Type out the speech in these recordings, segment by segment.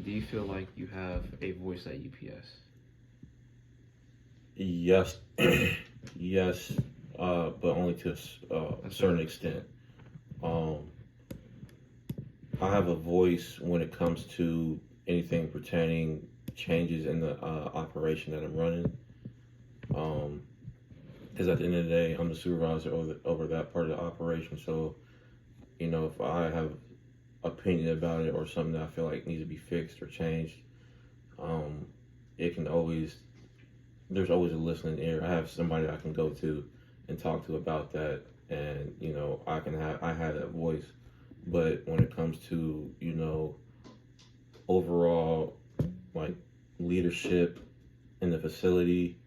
do you feel like you have a voice at UPS? Yes, yes, but only to a certain extent. Um, I have a voice when it comes to anything pertaining changes in the operation that I'm running. Um, because at the end of the day, I'm the supervisor over that part of the operation. So, if I have opinion about it or something that I feel like needs to be fixed or changed, um, it can always there's always a listening ear. I have somebody I can go to and talk to about that, and I have that voice. But when it comes to overall like leadership in the facility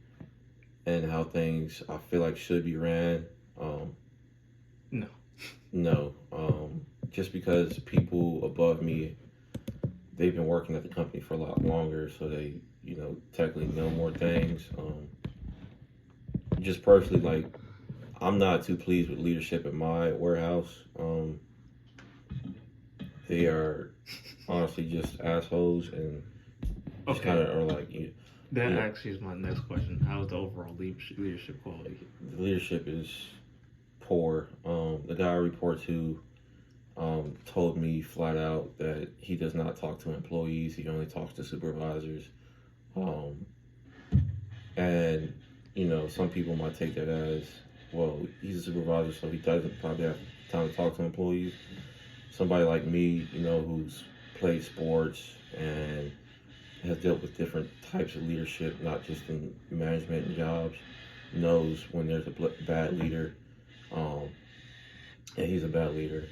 and how things I feel like should be ran, No. no, just because people above me, they've been working at the company for a lot longer, so they technically know more things. Just personally, like, I'm not too pleased with leadership at my warehouse. They are honestly just assholes and just kind Okay. of are like That you actually is my next question. How's the overall leadership quality? the leadership is poor. The guy I report to told me flat out that he does not talk to employees. He only talks to supervisors. Um, and some people might take that as, well, he's a supervisor, so he doesn't probably have time to talk to employees. Somebody like me, who's played sports and has dealt with different types of leadership, not just in management and jobs, knows when there's a bad leader, um, and he's a bad leader.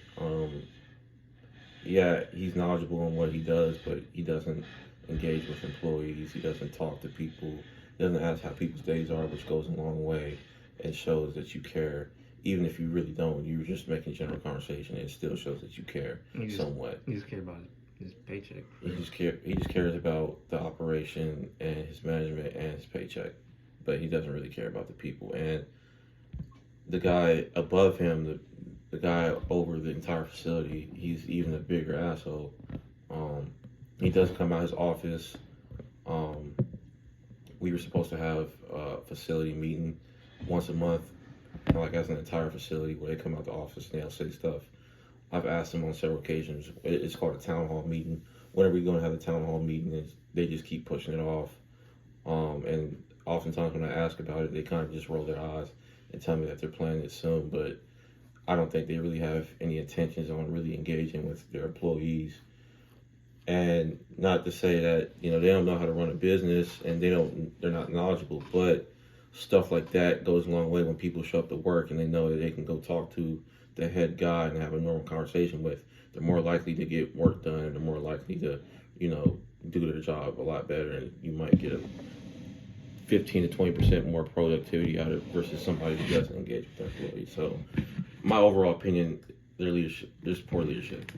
Yeah, he's knowledgeable in what he does, but he doesn't engage with employees. He doesn't talk to people. He doesn't ask how people's days are, which goes a long way and shows that you care. Even if you really don't, you're just making general conversation. It still shows that you care somewhat. You just care about his paycheck. He just cares about the operation and his management and his paycheck, but he doesn't really care about the people. And the guy above him, the guy over the entire facility, he's even a bigger asshole. Um, he doesn't come out his office. Um, we were supposed to have a facility meeting once a month, like as an entire facility, where they come out the office and they'll say stuff. I've asked them on several occasions. It's called a town hall meeting. When are we going to have a town hall meeting? They just keep pushing it off. And oftentimes when I ask about it, they kind of just roll their eyes and tell me that they're planning it soon. But I don't think they really have any intentions on really engaging with their employees. And not to say that they don't know how to run a business and they're not knowledgeable, but stuff like that goes a long way when people show up to work and they know that they can go talk to the head guy and have a normal conversation with. They're more likely to get work done, and they're more likely to do their job a lot better, and you might get a 15 to 20% more productivity out of it versus somebody who doesn't engage with their employees. So my overall opinion, there's poor leadership.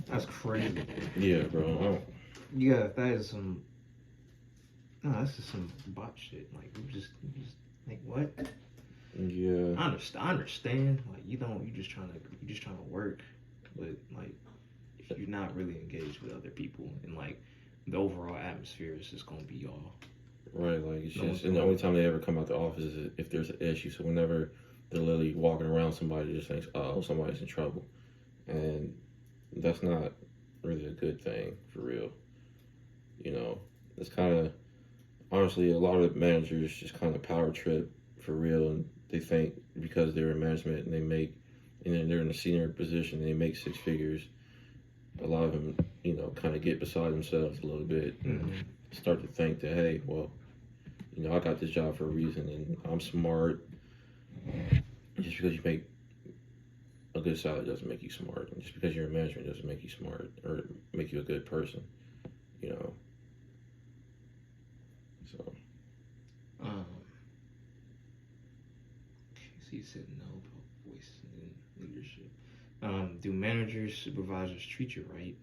That's crazy. Yeah, bro. Yeah, that is some. No, that's just some bot shit. Like you just like what? Yeah. I understand. Like you just trying to work, but like you're not really engaged with other people, and like the overall atmosphere is just gonna be y'all. Right, like it's just, and the only time they ever come out the office is if there's an issue. So whenever they're literally walking around, somebody just thinks, oh, somebody's in trouble, and that's not really a good thing for real. It's kind of, honestly, a lot of managers just kind of power trip for real, and they think because they're in management and then they're in a senior position, they make six figures. A lot of them, kind of get beside themselves a little bit and start to think that, hey, well, I got this job for a reason and I'm smart. Just because you make a good salary doesn't make you smart. And just because you're in management doesn't make you smart or make you a good person, So. So you said no voice in leadership. Do managers, supervisors treat you right?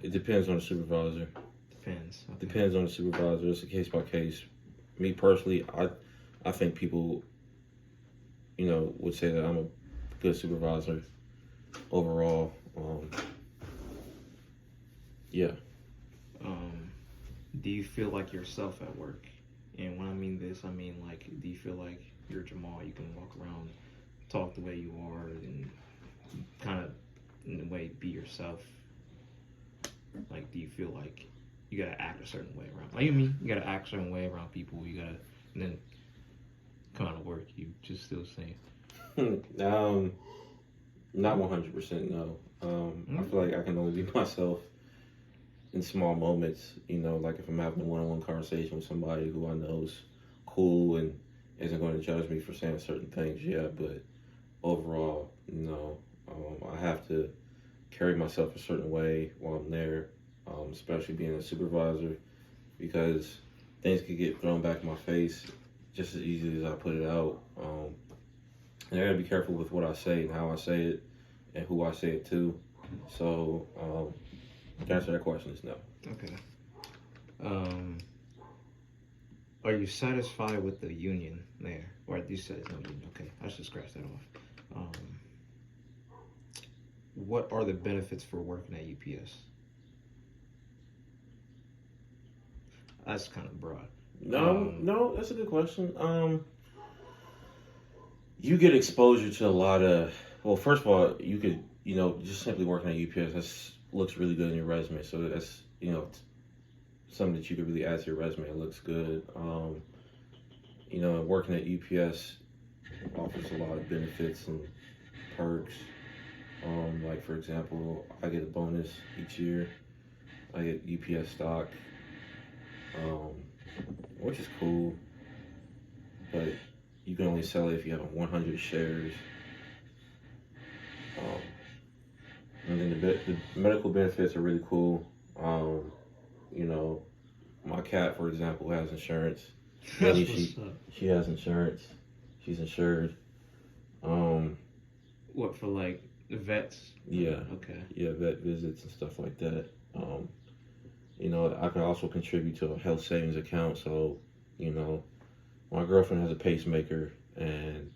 It depends on the supervisor. Depends. Okay. Depends on the supervisor. It's a case by case. Me personally, I think people, would say that I'm a good supervisor overall. Yeah. Do you feel like yourself at work? And when I mean this, I mean like, do you feel like you're Jamal? You can walk around, talk the way you are, and kind of, in a way, be yourself. Like, do you feel like you gotta act a certain way around? Like, you mean you gotta act a certain way around people? You gotta, and then come out of work, you just still same. Not 100%. No. I feel like I can only be myself in small moments. Like if I'm having a one-on-one conversation with somebody who I know is cool and isn't going to judge me for saying certain things. Yeah, but overall, no. I have to carry myself a certain way while I'm there, especially being a supervisor, because things could get thrown back in my face just as easily as I put it out. And I gotta be careful with what I say and how I say it and who I say it to. So, to answer that question is no. Okay. Are you satisfied with the union there? Or you said it's no union. Okay, I should scratch that off. What are the benefits for working at UPS? That's kind of broad. No, that's a good question. You get exposure to a lot of. Well, first of all, you could, just simply working at UPS. Looks really good in your resume. So that's, something that you could really add to your resume. It looks good. Working at UPS offers a lot of benefits and perks. Like for example, I get a bonus each year. I get UPS stock, which is cool. But you can only sell it if you have 100 shares. And then the medical benefits are really cool. My cat, for example, has insurance. She has insurance. She's insured. What, for like the vets? Yeah. Okay. Yeah, vet visits and stuff like that. I can also contribute to a health savings account. So, my girlfriend has a pacemaker, and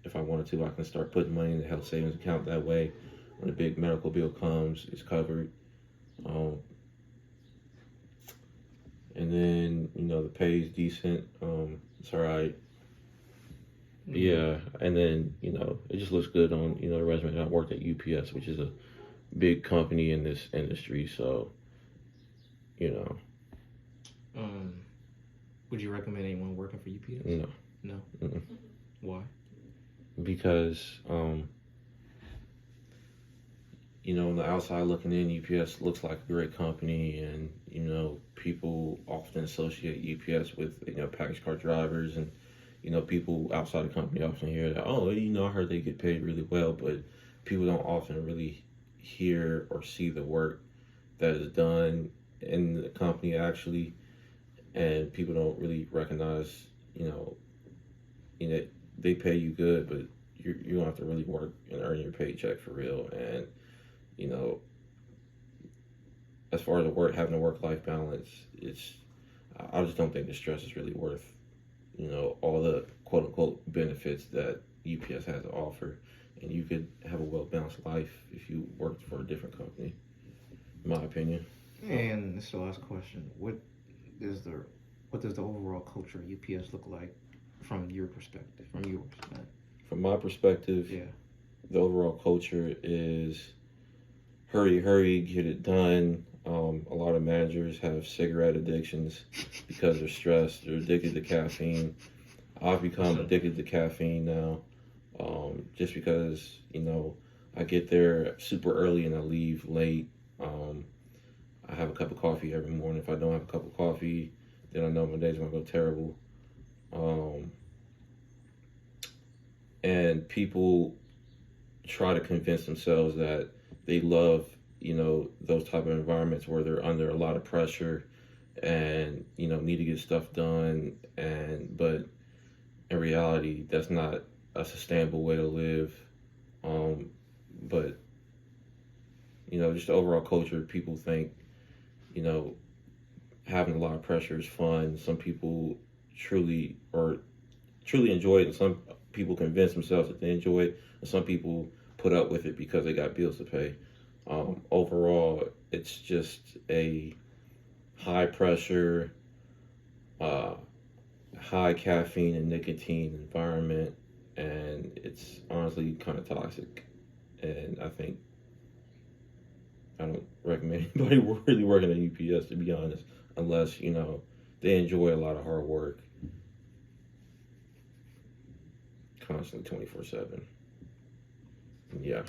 if I wanted to, I can start putting money in the health savings account. That way, when a big medical bill comes, it's covered. And then, the pay is decent. It's all right. Mm-hmm. Yeah, and then, it just looks good on, the resume. I worked at UPS, which is a big company in this industry, so, Would you recommend anyone working for UPS? No. No? Mm-mm. Why? Because, on the outside looking in, UPS looks like a great company, and, people often associate UPS with, package car drivers, and, people outside the company often hear that, I heard they get paid really well, but people don't often really hear or see the work that is done in the company actually, and people don't really recognize, they pay you good, but you don't have to really work and earn your paycheck for real. And as far as having a work-life balance, I just don't think the stress is really worth all the quote-unquote benefits that UPS has to offer. And you could have a well-balanced life if you worked for a different company, in my opinion. And this is the last question. What does the overall culture of UPS look like from your perspective, from yours, man? From my perspective, yeah, the overall culture is hurry, get it done. A lot of managers have cigarette addictions because they're stressed. They're addicted to caffeine. I've become addicted to caffeine now, just because, I get there super early and I leave late. I have a cup of coffee every morning. If I don't have a cup of coffee, then I know my day's gonna go terrible. And people try to convince themselves that they love, those type of environments where they're under a lot of pressure and, need to get stuff done. But in reality, that's not a sustainable way to live. But, just the overall culture, people think, having a lot of pressure is fun. Some people truly enjoy it, and some people convince themselves that they enjoy it, and some people put up with it because they got bills to pay. Overall, it's just a high pressure, high caffeine and nicotine environment, and it's honestly kind of toxic. And I don't recommend anybody really working at UPS, to be honest, unless they enjoy a lot of hard work, constantly 24/7. Yeah.